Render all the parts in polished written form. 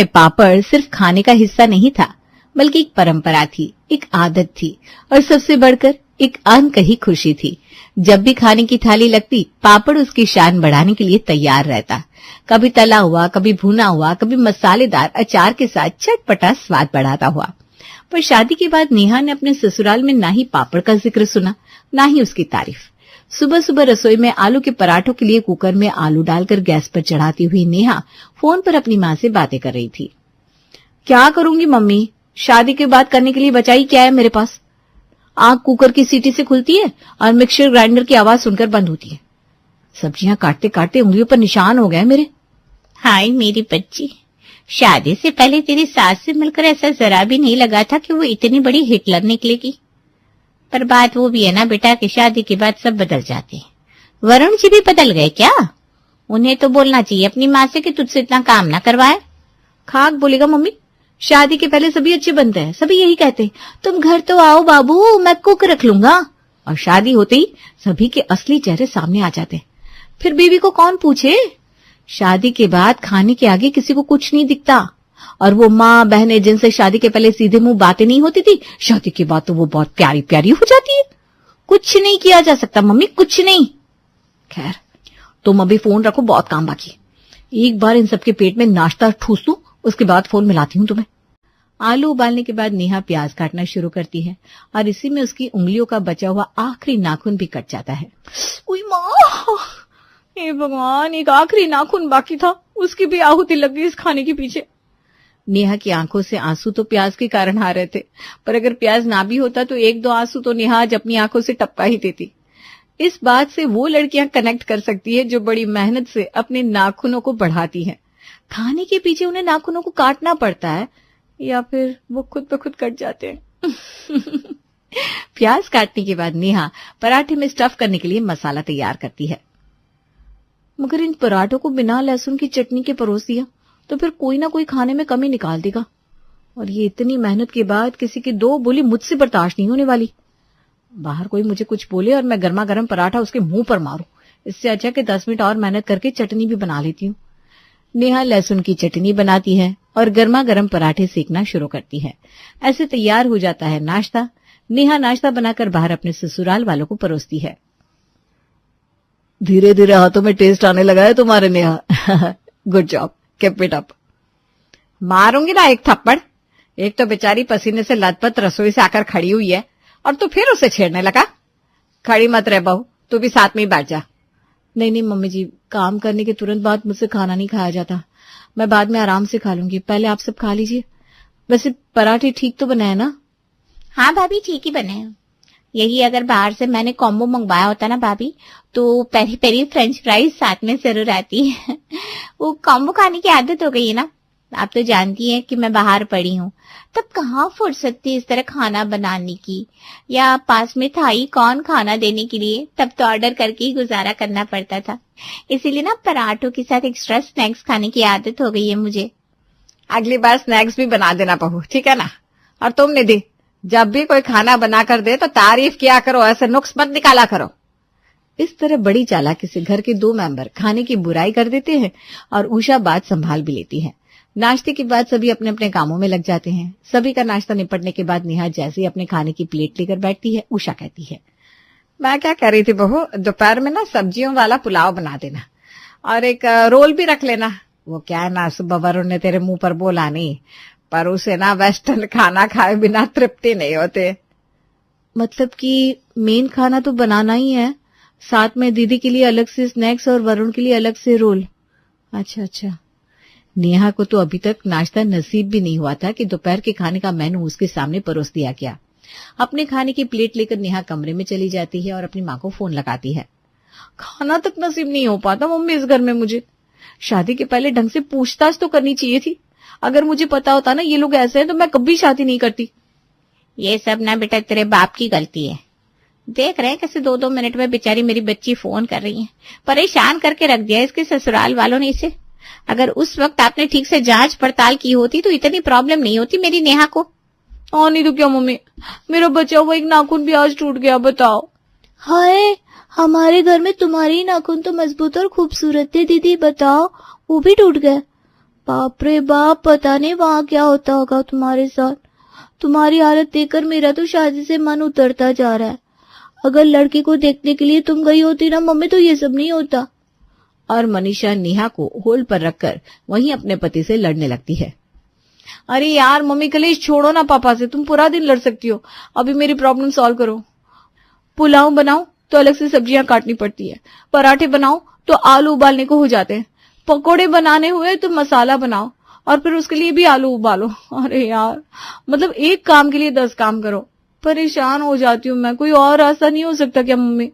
पापड़ सिर्फ खाने का हिस्सा नहीं था, बल्कि एक परंपरा थी, एक आदत थी और सबसे बढ़कर एक अनकही खुशी थी। जब भी खाने की थाली लगती, पापड़ उसकी शान बढ़ाने के लिए तैयार रहता। कभी तला हुआ, कभी भुना हुआ, कभी मसालेदार अचार के साथ चटपटा स्वाद बढ़ाता हुआ। पर शादी के बाद नेहा ने अपने ससुराल में ना ही पापड़ का जिक्र सुना, ना ही उसकी तारीफ। सुबह सुबह रसोई में आलू के पराठों के लिए कुकर में आलू डालकर गैस पर चढ़ाती हुई नेहा फोन पर अपनी माँ से बातें कर रही थी। क्या करूंगी मम्मी, शादी के बाद करने के लिए बचाई क्या है मेरे पास। आग कुकर की सीटी से खुलती है और मिक्सर ग्राइंडर की आवाज सुनकर बंद होती है। सब्जियां काटते काटते उंगलियों पर निशान हो गए मेरे। हाय मेरी बच्ची, शादी से पहले तेरी सास से मिलकर ऐसा जरा भी नहीं लगा था कि वो इतनी बड़ी हिटलर निकलेगी। पर बात वो भी है ना बेटा कि शादी के बाद सब बदल जाते हैं। वरुण जी भी बदल गए क्या? उन्हें तो बोलना चाहिए अपनी माँ से कि तुझसे इतना काम ना करवाए। खाक बोलेगा मम्मी, शादी के पहले सभी अच्छे बनते हैं, सभी यही कहते हैं तुम घर तो आओ बाबू, मैं कुक रख लूंगा। और शादी होते ही सभी के असली चेहरे सामने आ जाते हैं। फिर बीवी को कौन पूछे। शादी के बाद खाने के आगे किसी को कुछ नहीं दिखता। और वो माँ बहनें जिनसे शादी के पहले सीधे मुंह बातें नहीं होती थी, शादी के बाद तो वो बहुत प्यारी प्यारी हो जाती है। कुछ नहीं किया जा सकता मम्मी, कुछ नहीं। खैर तुम अभी फोन रखो, बहुत काम बाकी। एक बार इन सबके पेट में नाश्ता ठूस दूं, उसके बाद फोन मिलाती हूँ तुम्हें। आलू उबालने के बाद नेहा प्याज काटना शुरू करती है और इसी में उसकी उंगलियों का बचा हुआ आखिरी नाखून भी कट जाता है। उई माँ, हे भगवान, एक आखिरी नाखून बाकी था, उसकी भी आहुति लग गई इस खाने के पीछे। नेहा की आंखों से आंसू तो प्याज के कारण आ रहे थे, पर अगर प्याज ना भी होता तो एक दो आंसू तो नेहा आज अपनी आंखों से टपका ही देती। इस बात से वो लड़कियां कनेक्ट कर सकती है जो बड़ी मेहनत से अपने नाखूनों को बढ़ाती हैं। खाने के पीछे उन्हें नाखूनों को काटना पड़ता है या फिर वो खुद ब खुद कट जाते हैं। प्याज काटने के बाद नेहा पराठे में स्टफ करने के लिए मसाला तैयार करती है। मगर इन पराठों को बिना लहसुन की चटनी के परोस दिया तो फिर कोई ना कोई खाने में कमी निकाल देगा, और ये इतनी मेहनत के बाद किसी की दो बोली मुझसे बर्दाश्त नहीं होने वाली। बाहर कोई मुझे कुछ बोले और मैं गर्मा गर्म पराठा उसके मुंह पर मारूं, इससे अच्छा कि 10 मिनट और मेहनत करके चटनी भी बना लेती हूँ। नेहा लहसुन की चटनी बनाती है और गर्मा गर्म पराठे सेकना शुरू करती है। ऐसे तैयार हो जाता है नाश्ता। नेहा नाश्ता बनाकर बाहर अपने ससुराल वालों को परोसती है। धीरे धीरे हाथों में टेस्ट आने लगा है तुम्हारे Neha. Good job, keep it up. मारूंगी ना एक थप्पड़। एक तो बेचारी पसीने से लथपथ रसोई से आकर खड़ी हुई है और तू फिर उसे छेड़ने लगा। खड़ी मत रह बहू, तू भी साथ में ही बैठ जा। नहीं मम्मी जी, काम करने के तुरंत बाद मुझसे खाना नहीं खाया जाता, मैं बाद में आराम से खा लूंगी, पहले आप सब खा लीजिए। वैसे पराठे ठीक तो बनाए ना? हाँ भाभी, ठीक ही बने हैं। यही अगर बाहर से मैंने कॉम्बो मंगवाया होता ना भाभी, तो पेरी पेरी फ्रेंच फ्राइज साथ में जरूर आती है। वो कॉम्बो खाने की आदत हो गई है ना, आप तो जानती हैं कि मैं बाहर पड़ी हूँ, तब कहाँ फुर्सत थी इस तरह खाना बनाने की, या पास में था ही कौन खाना देने के लिए, तब तो ऑर्डर करके ही गुजारा करना पड़ता था। इसीलिए ना पराठों के साथ एक्स्ट्रा स्नैक्स खाने की आदत हो गई है मुझे। अगली बार स्नैक्स भी बना देना बहू, ठीक है ना? और तुम निधि, जब भी कोई खाना बना कर दे तो तारीफ किया करो, ऐसे नुक्स मत निकाला करो। इस तरह बड़ी चालाकी से घर के 2 मेंबर खाने की बुराई कर देते हैं और उषा बात संभाल भी लेती है। नाश्ते के बाद सभी अपने अपने कामों में लग जाते हैं। सभी का नाश्ता निपटने के बाद नेहा जैसे ही अपने खाने की प्लेट लेकर बैठती है, उषा कहती है, मैं क्या कह रही थी बहू, दोपहर में ना सब्जियों वाला पुलाव बना देना और एक रोल भी रख लेना। वो क्या है ना, सुबह वरुण ने तेरे मुंह पर बोला नहीं, पर उसे ना वेस्टर्न खाना खाए बिना तृप्ति नहीं होते। मतलब कि मेन खाना तो बनाना ही है, साथ में दीदी के लिए अलग से स्नैक्स और वरुण के लिए अलग से रोल। अच्छा। नेहा को तो अभी तक नाश्ता नसीब भी नहीं हुआ था कि दोपहर के खाने का मेनू उसके सामने परोस दिया गया। अपने खाने की प्लेट लेकर नेहा कमरे में चली जाती है और अपनी माँ को फोन लगाती है। खाना तक नसीब नहीं हो पाता मम्मी इस घर में मुझे। शादी के पहले ढंग से पूछताछ तो करनी चाहिए थी। अगर मुझे पता होता ना ये लोग ऐसे हैं तो मैं कभी शादी नहीं करती। ये सब ना बेटा तेरे बाप की गलती है। देख रहे हैं कैसे 2-2 मिनट में बेचारी मेरी बच्ची फोन कर रही है। परेशान करके रख दिया इसके ससुराल वालों ने इसे। अगर उस वक्त आपने ठीक से जांच पड़ताल की होती तो इतनी प्रॉब्लम नहीं होती मेरी नेहा को। और नहीं तो क्या मम्मी, मेरा बचा हुआ एक नाखून भी आज टूट गया, बताओ। हाय, हमारे घर में तुम्हारी नाखून तो मजबूत और खूबसूरत थे दीदी, बताओ वो भी टूट गए। बाप रे बाप, पता नहीं वहां क्या होता होगा तुम्हारे साथ। तुम्हारी हालत देखकर मेरा तो शादी से मन उतरता जा रहा है। अगर लड़के को देखने के लिए तुम गई होती ना मम्मी, तो ये सब नहीं होता। और मनीषा नेहा को होल्ड पर रखकर वहीं अपने पति से लड़ने लगती है। अरे यार मम्मी, कलेश छोड़ो ना पापा से, तुम पूरा दिन लड़ सकती हो, अभी मेरी प्रॉब्लम सॉल्व करो। पुलाव बनाओ तो अलग से सब्जियां काटनी पड़ती है, पराठे बनाओ तो आलू उबालने को हो जाते हैं, पकोड़े बनाने हुए तो मसाला बनाओ और फिर उसके लिए भी आलू उबालो। अरे यार, मतलब एक काम के लिए 10 काम करो। परेशान हो जाती हूँ मैं। कोई और रास्ता नहीं हो सकता क्या मम्मी?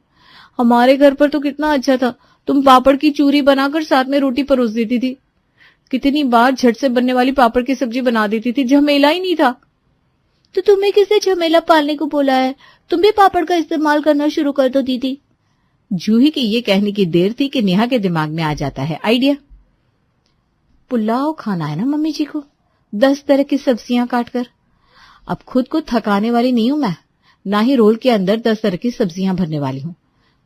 हमारे घर पर तो कितना अच्छा था, तुम पापड़ की चूरी बनाकर साथ में रोटी परोस देती थी। कितनी बार झट से बनने वाली पापड़ की सब्जी बना देती थी, झमेला ही नहीं था। तो तुम्हें किसने झमेला पालने को बोला है? तुम भी पापड़ का इस्तेमाल करना शुरू कर दो दीदी। जूही की ये कहने की देर थी कि नेहा के दिमाग में आ जाता है आइडिया। पुलाव खाना है ना मम्मी जी को, 10 तरह की सब्जियां काटकर। अब खुद को थकाने वाली नहीं हूं मैं, ना ही रोल के अंदर 10 तरह की सब्जियां भरने वाली हूं।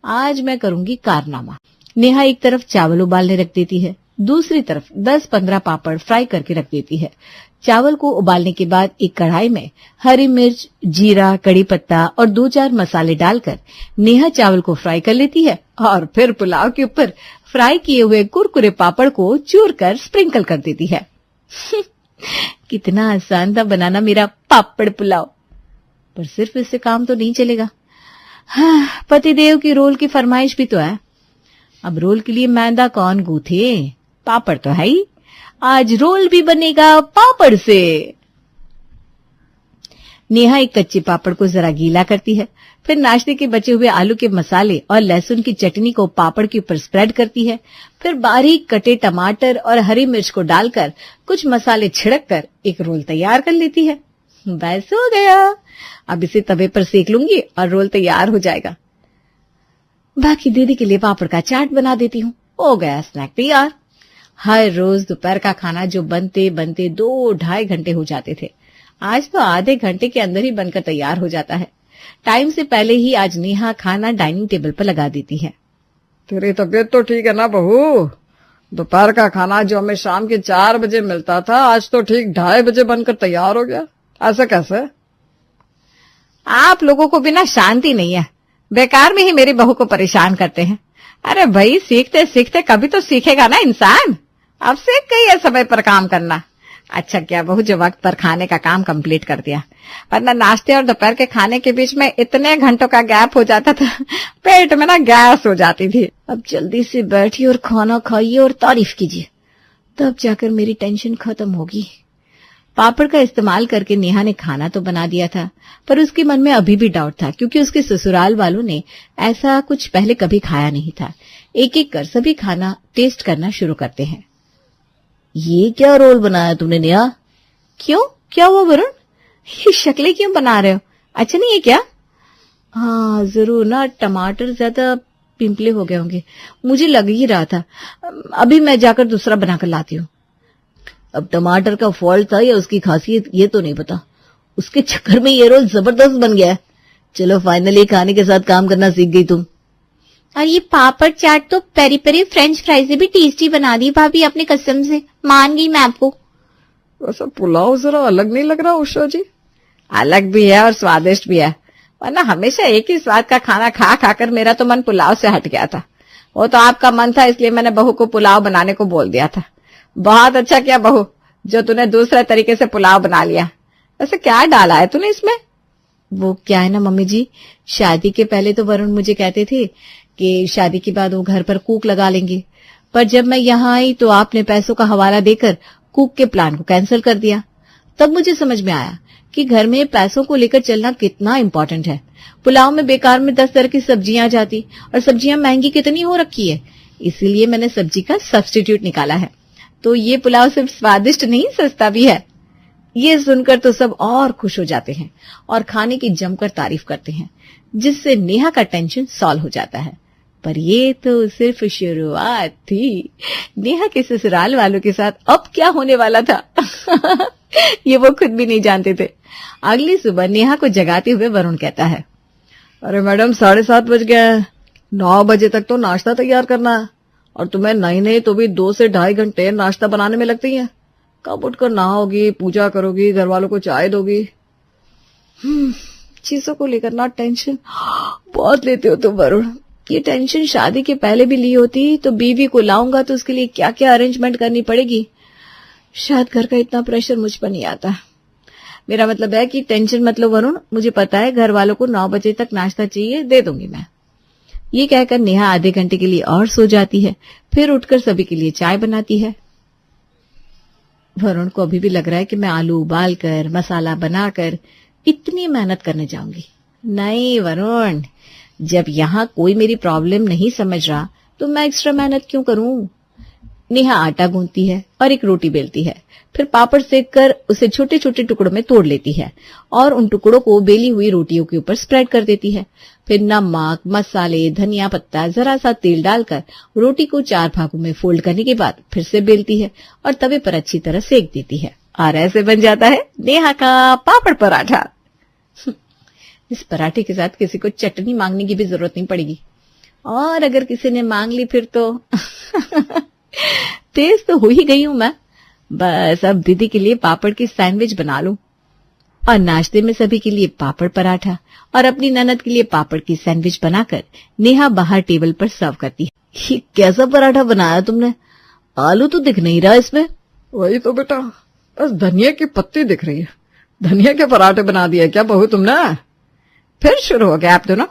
आज मैं करूंगी कारनामा। नेहा एक तरफ चावल उबालने रख देती है, दूसरी तरफ 10-15 पापड़ फ्राई करके रख देती है। चावल को उबालने के बाद एक कढ़ाई में हरी मिर्च, जीरा, कड़ी पत्ता और 2-4 मसाले डालकर नेहा चावल को फ्राई कर लेती है और फिर पुलाव के ऊपर फ्राई किए हुए कुरकुरे पापड़ को चूर कर स्प्रिंकल कर देती है। कितना आसान था बनाना मेरा पापड़ पुलाव। पर सिर्फ इससे काम तो नहीं चलेगा। हाँ, पतिदेव की रोल की फरमाइश भी तो है। अब रोल के लिए मैदा कौन गूथे? पापड़ तो है ही, आज रोल भी बनेगा पापड़ से। नेहा एक कच्चे पापड़ को जरा गीला करती है, फिर नाश्ते के बचे हुए आलू के मसाले और लहसुन की चटनी को पापड़ के ऊपर स्प्रेड करती है। फिर बारीक कटे टमाटर और हरी मिर्च को डालकर कुछ मसाले छिड़क कर एक रोल तैयार कर लेती है। बस हो गया, अब इसे तवे पर सेक लूंगी और रोल तैयार हो जाएगा। बाकी दीदी के लिए पापड़ का चाट बना देती हूँ, हो गया स्नैक तैयार। हर रोज दोपहर का खाना जो बनते बनते 2-2.5 घंटे हो जाते थे, आज तो आधे घंटे के अंदर ही बनकर तैयार हो जाता है। टाइम से पहले ही आज नेहा खाना डाइनिंग टेबल पर लगा देती है। तेरी तबीयत तो ठीक है ना बहू? दोपहर का खाना जो हमें शाम के 4 बजे मिलता था, आज तो ठीक 2:30 बजे बनकर तैयार हो गया। ऐसा कैसे? आप लोगों को बिना शांति नहीं है, बेकार में ही मेरी बहू को परेशान करते हैं। अरे भाई, सीखते सीखते कभी तो सीखेगा ना इंसान। अब सीख गई है समय पर काम करना। अच्छा क्या बहू जो वक्त पर खाने का काम कंप्लीट कर दिया, वरना नाश्ते और दोपहर के खाने के बीच में इतने घंटों का गैप हो जाता था, पेट में ना गैस हो जाती थी। अब जल्दी से बैठिए और खाना खाइए और तारीफ कीजिए, तब जाकर मेरी टेंशन खत्म होगी। पापड़ का इस्तेमाल करके नेहा ने खाना तो बना दिया था, पर उसके मन में अभी भी डाउट था, क्योंकि उसके ससुराल वालों ने ऐसा कुछ पहले कभी खाया नहीं था। एक एक कर सभी खाना टेस्ट करना शुरू करते हैं। ये क्या रोल बनाया तुमने नेहा? क्यों, क्या हुआ वरुण? ये शक्लें क्यों बना रहे हो? अच्छा नहीं है क्या? हाँ जरूर ना, टमाटर ज्यादा पिंपले हो गए होंगे, मुझे लग ही रहा था। अभी मैं जाकर दूसरा बनाकर लाती हूँ। अब टमाटर का फॉल्ट था या उसकी खासियत, ये तो नहीं पता। उसके चक्कर में ये रोल जबरदस्त बन गया है। चलो फाइनली खाने के साथ काम करना सीख गई तुम। और ये पापड़ चाट तो पेरी पेरी फ्रेंच फ्राई से भी टेस्टी बना दी भाभी, अपने कसम से मान गई मैं आपको। वैसा पुलाव जरा अलग नहीं लग रहा उषा जी? अलग भी है और स्वादिष्ट भी है, वरना हमेशा एक ही स्वाद का खाना खा खाकर मेरा तो मन पुलाव से हट गया था। वो तो आपका मन था, इसलिए मैंने बहू को पुलाव बनाने को बोल दिया था। बहुत अच्छा किया बहू, जो तूने दूसरे तरीके से पुलाव बना लिया। वैसे क्या डाला है तूने इसमें? वो क्या है ना मम्मी जी, शादी के पहले तो वरुण मुझे कहते थे कि शादी के बाद वो घर पर कुक लगा लेंगे, पर जब मैं यहाँ आई तो आपने पैसों का हवाला देकर कुक के प्लान को कैंसिल कर दिया। तब मुझे समझ में आया कि घर में पैसों को लेकर चलना कितना इम्पोर्टेंट है। पुलाव में बेकार में 10 तरह की सब्जियां आ जाती, और सब्जियां महंगी कितनी हो रखी है, इसीलिए मैंने सब्जी का सब्स्टिट्यूट निकाला है। तो ये पुलाव सिर्फ स्वादिष्ट नहीं, सस्ता भी है। ये सुनकर तो सब और खुश हो जाते हैं और खाने की जमकर तारीफ करते हैं, जिससे नेहा का टेंशन सॉल्व हो जाता है। पर ये तो सिर्फ शुरुआत थी। नेहा के ससुराल वालों के साथ अब क्या होने वाला था ये वो खुद भी नहीं जानते थे। अगली सुबह नेहा को जगाते हुए वरुण कहता है, अरे मैडम 7:30 बज गए हैं, 9 बजे तक तो नाश्ता तैयार करना है, और तुम्हें नहीं तो भी 2 से 2.5 घंटे नाश्ता बनाने में लगती है। कब उठकर नहाओगी, पूजा करोगी, घर वालों को चाय दोगी? चीजों को लेकर ना टेंशन बहुत लेते हो तुम वरुण। ये टेंशन शादी के पहले भी ली होती तो बीवी को लाऊंगा तो उसके लिए क्या क्या अरेंजमेंट करनी पड़ेगी। शायद घर का इतना प्रेशर मुझ पर नहीं आता। मेरा मतलब है कि टेंशन मत लो वरुण, मुझे पता है घर वालों को 9 बजे तक नाश्ता चाहिए, दे दूंगी मैं। ये कहकर नेहा आधे घंटे के लिए और सो जाती है, फिर उठकर सभी के लिए चाय बनाती है। वरुण को अभी भी लग रहा है कि मैं आलू उबालकर, मसाला बनाकर इतनी मेहनत करने जाऊंगी। नहीं वरुण, जब यहाँ कोई मेरी प्रॉब्लम नहीं समझ रहा तो मैं एक्स्ट्रा मेहनत क्यों करूं। नेहा आटा गूंथती है और एक रोटी बेलती है, फिर पापड़ सेक कर उसे छोटे छोटे टुकड़ों में तोड़ लेती है और उन टुकड़ों को बेली हुई रोटियों के ऊपर स्प्रेड कर देती है। फिर नमक, मसाले, धनिया पत्ता, जरा सा तेल डालकर रोटी को 4 भागों में फोल्ड करने के बाद फिर से बेलती है और तवे पर अच्छी तरह सेक देती है और ऐसे बन जाता है नेहा का पापड़ पराठा। इस पराठे के साथ किसी को चटनी मांगने की भी जरूरत नहीं पड़ेगी, और अगर किसी ने मांग ली फिर तो तेज तो हो ही गई हूं मैं। बस अब दीदी के लिए पापड़ की सैंडविच बना लूं और नाश्ते में सभी के लिए पापड़ पराठा और अपनी ननद के लिए पापड़ की सैंडविच बनाकर नेहा बाहर टेबल पर सर्व करती है। ये कैसा पराठा बनाया तुमने? आलू तो दिख नहीं रहा इसमें। वही तो बेटा, बस धनिया की पत्ती दिख रही है। धनिया के पराठे बना दिए क्या बहू तुमने? फिर शुरू हो गया आप दोनों।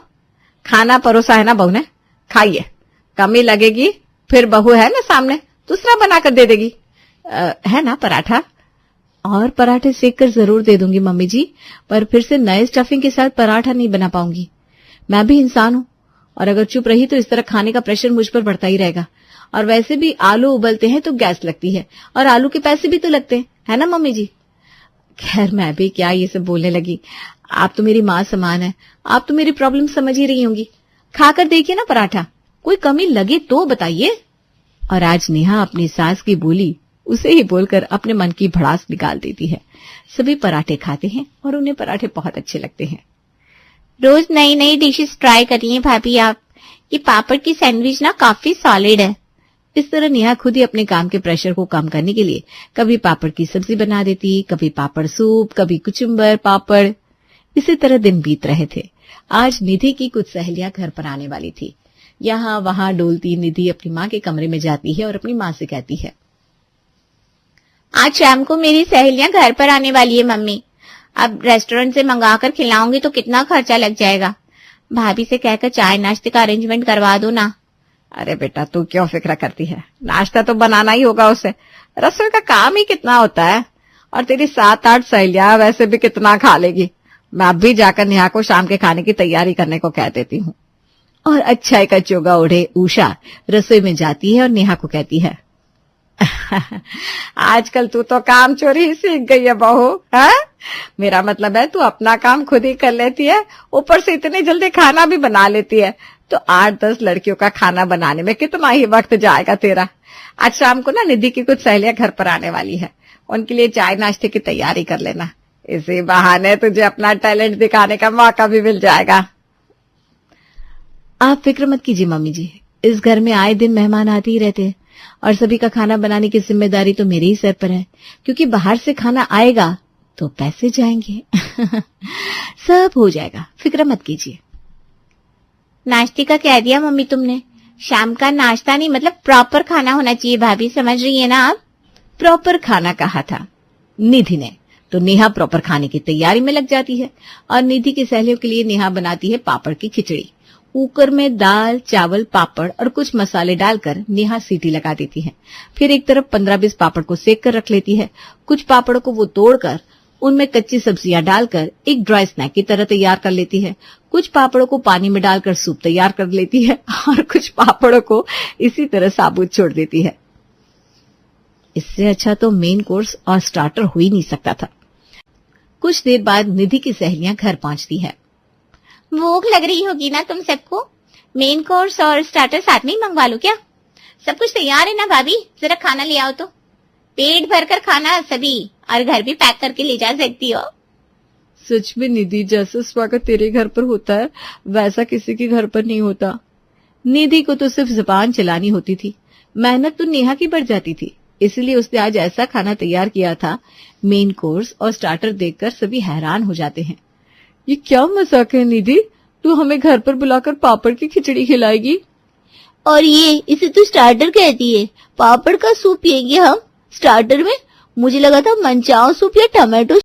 खाना परोसा है ना बहू ने, खाइए, कमी लगेगी फिर बहू है ना सामने, दूसरा बनाकर दे देगी। है ना पराठा? और पराठे सेक कर जरूर दे दूंगी मम्मी जी, पर फिर से नए स्टफिंग के साथ पराठा नहीं बना पाऊंगी। मैं भी इंसान हूं और अगर चुप रही तो इस तरह खाने का प्रेशर मुझ पर बढ़ता ही रहेगा। और वैसे भी आलू उबलते हैं तो गैस लगती है और आलू के पैसे भी तो लगते हैं, है ना मम्मी जी? खैर मैं भी क्या ये सब बोलने लगी। आप तो मेरी माँ समान है, आप तो मेरी प्रॉब्लम समझ ही रही होंगी। खाकर देखिए ना पराठा, कोई कमी लगे तो बताइए। और आज नेहा अपनी सास की बोली उसे ही बोलकर अपने मन की भड़ास निकाल देती है। सभी पराठे खाते हैं और उन्हें पराठे बहुत अच्छे लगते हैं। रोज नई नई डिशेस ट्राई करिए भाभी आप। ये पापड़ की सैंडविच ना काफी सॉलिड है। इस तरह नेहा खुद ही अपने काम के प्रेशर को कम करने के लिए कभी पापड़ की सब्जी बना देती, कभी पापड़ सूप, कभी कुचुम्बर पापड़। इसी तरह दिन बीत रहे थे। आज निधि की कुछ सहेलियां घर पर आने वाली थी। यहाँ वहां डोलती निधि अपनी माँ के कमरे में जाती है और अपनी माँ से कहती है, आज शाम को मेरी सहेलियां घर पर आने वाली है मम्मी। अब रेस्टोरेंट से मंगाकर खिलाऊंगी तो कितना खर्चा लग जाएगा। भाभी से कहकर चाय नाश्ते का अरेंजमेंट करवा दो ना। अरे बेटा तू क्यों फिक्र करती है, नाश्ता तो बनाना ही होगा उसे। रसोई का काम ही कितना होता है, और तेरी 7-8 सहेलियां वैसे भी कितना खा लेगी। मैं अब भी जाकर नेहा को शाम के खाने की तैयारी करने को कह देती हूँ। और अच्छा का चोगा ओढ़े उषा रसोई में जाती है और नेहा को कहती है, आजकल तू तो काम चोरी ही सीख गई है बहू। है मेरा मतलब है तू अपना काम खुद ही कर लेती है, ऊपर से इतनी जल्दी खाना भी बना लेती है। तो 8-10 लड़कियों का खाना बनाने में कितना ही वक्त जाएगा तेरा। आज शाम को ना निधि की कुछ सहेलियां घर पर आने वाली है, उनके लिए चाय नाश्ते की तैयारी कर लेना। इसी बहाने तुझे अपना टैलेंट दिखाने का मौका भी मिल जाएगा। आप फिक्र मत कीजिए मम्मी जी, इस घर में आए दिन मेहमान आते ही रहते हैं और सभी का खाना बनाने की जिम्मेदारी तो मेरे ही सर पर है, क्योंकि बाहर से खाना आएगा तो पैसे जाएंगे। सब हो जाएगा, फिक्र मत कीजिए। नाश्ते का कह दिया मम्मी तुमने, शाम का नाश्ता नहीं मतलब प्रॉपर खाना होना चाहिए भाभी, समझ रही है ना आप? प्रॉपर खाना कहा था निधि ने, तो नेहा प्रॉपर खाने की तैयारी में लग जाती है और निधि की सहेलियों के लिए नेहा बनाती है पापड़ की खिचड़ी। कुकर में दाल, चावल, पापड़ और कुछ मसाले डालकर नेहा सीटी लगा देती है। फिर एक तरफ 15-20 पापड़ को सेक कर रख लेती है। कुछ पापड़ों को वो तोड़कर उनमें कच्ची सब्जियां डालकर एक ड्राई स्नैक की तरह तैयार कर लेती है। कुछ पापड़ों को पानी में डालकर सूप तैयार कर लेती है और कुछ पापड़ों को इसी तरह साबुत छोड़ देती है। इससे अच्छा तो मेन कोर्स और स्टार्टर हो ही नहीं सकता था। कुछ देर बाद निधि की सहेलियां घर पहुंचती है। भूख लग रही होगी ना तुम सबको, मेन कोर्स और स्टार्टर साथ में ही मंगवा लो क्या? सब कुछ तैयार है ना भाभी? जरा खाना ले आओ तो, पेट भरकर खाना सभी, और घर भी पैक करके ले जा सकती हो। सच में निधि, जैसा स्वागत तेरे घर पर होता है वैसा किसी के घर पर नहीं होता। निधि को तो सिर्फ जुबान चलानी होती थी, मेहनत तो नेहा की बढ़ जाती थी। इसलिए उसने आज ऐसा खाना तैयार किया था। मेन कोर्स और स्टार्टर देखकर सभी हैरान हो जाते हैं। ये क्या मजाक है निधि, तू हमें घर पर बुलाकर पापड़ की खिचड़ी खिलाएगी? और ये इसे तू स्टार्टर कहती है? पापड़ का सूप पियेंगे हम स्टार्टर में? मुझे लगा था मनचाओ सूप या टमाटो